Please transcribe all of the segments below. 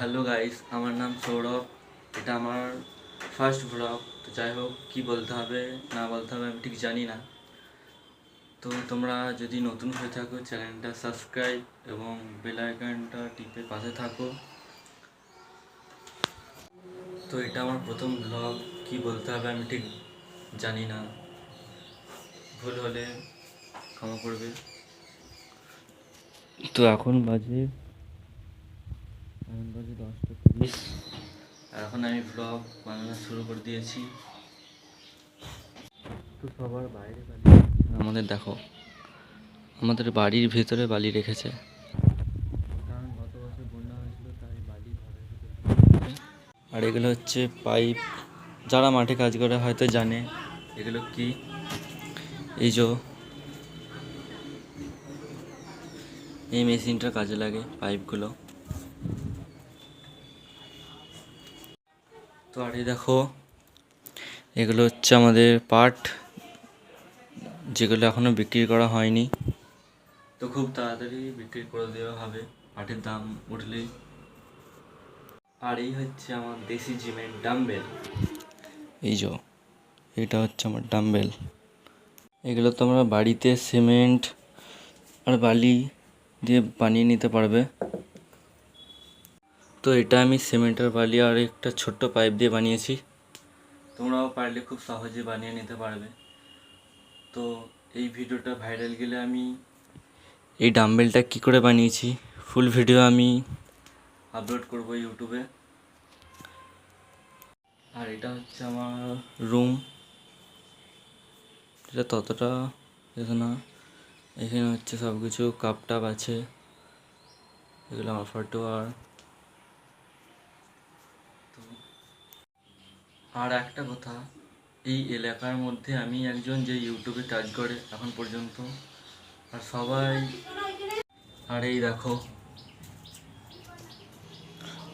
Hello guys, আমার নাম সৌরভ। এটা আমার ফার্স্ট ব্লগ। তো যাই হোক, কী বলতে হবে না বলতে হবে আমি ঠিক জানি না। তো তোমরা যদি নতুন হয়ে থাকো, চ্যানেলটা সাবস্ক্রাইব এবং বেল আইকনটা টিপে পাশে থাকো। তো এটা আমার প্রথম ব্লগ, কী বলতে হবে আমি ঠিক জানি না, ভুল হলে ক্ষমা করবে। তো এখন বাজে 10:30। এখন আমি ব্লগ বানানো শুরু করে দিয়েছি। তো সবার বাইরে বালি, আমাদের দেখো, আমাদের বাড়ির ভেতরে বালি রেখেছে, কারণ গত বছর বন্যা হয়েছিল, তাই বালি ঘরের ভিতরে। আর এগুলো হচ্ছে পাইপ। যারা মাঠে কাজ করে হয়তো জানে এগুলো কি। এই যে এই মেশিনটা কাজে লাগে পাইপগুলো। তো আর এই দেখো, এগুলো হচ্ছে আমাদের পাট, যেগুলো এখনও বিক্রি করা হয়নি। তো খুব তাড়াতাড়ি বিক্রি করে দেওয়া হবে পাটের দাম উঠলেই। আর এই হচ্ছে আমার দেশি জিমের ডাম্বেল। এই যে এটা হচ্ছে আমার ডাম্বেল। এগুলো তোমরা বাড়িতে সিমেন্ট আর বালি দিয়ে বানিয়ে নিতে পারবে। তো এটা আমি সিমেন্ট আর বালি আর একটা ছোট্ট পাইপ দিয়ে বানিয়েছি। তোমরাও পারলে খুব সহজে বানিয়ে নিতে পারবে। তো এই ভিডিওটা ভাইরাল গেলে আমি এই ডাম্বেলটা কী করে বানিয়েছি ফুল ভিডিও আমি আপলোড করবো ইউটিউবে। আর এটা হচ্ছে আমার রুম, এটা ততটা দেখো না। এখানে হচ্ছে সব কিছু কাপ টাপ আছে, এগুলো আমার ফটো। আর একটা কথা, এই এলাকার মধ্যে আমি একজন যে ইউটিউবে কাজ করে এখন পর্যন্ত। আর সবাই, আর এই দেখো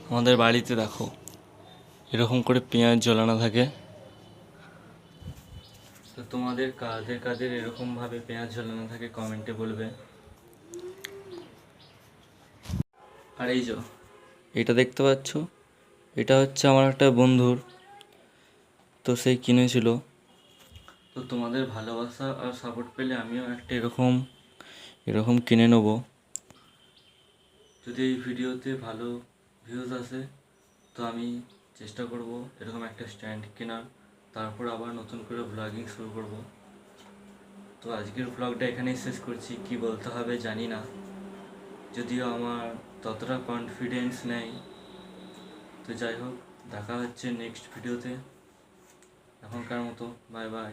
আমাদের বাড়িতে দেখো এরকম করে পেঁয়াজ জ্বলানো থাকে। তো তোমাদের কাদের কাদের এরকমভাবে পেঁয়াজ ঝোলানো থাকে কমেন্টে বলবে। আর এই যে এটা দেখতে পাচ্ছ, এটা হচ্ছে আমার একটা বন্ধুর, তো সেই কিনেছিল। তো তোমাদের ভালোবাসা আর সাপোর্ট পেলে আমিও একটা এরকম এরকম কিনে নেব। যদি এই ভিডিওতে ভালো ভিউজ আসে তো আমি চেষ্টা করব এরকম একটা স্ট্যান্ড কেনার, তারপর আবার নতুন করে ব্লগিং শুরু করব। তো আজকের ব্লগটা এখানেই শেষ করছি, কি বলতে হবে জানি না, যদিও আমার ততটা কনফিডেন্স নেই। তো যাই হোক, দেখা হচ্ছে নেক্সট ভিডিওতে। এখনকার মতো বাই বাই।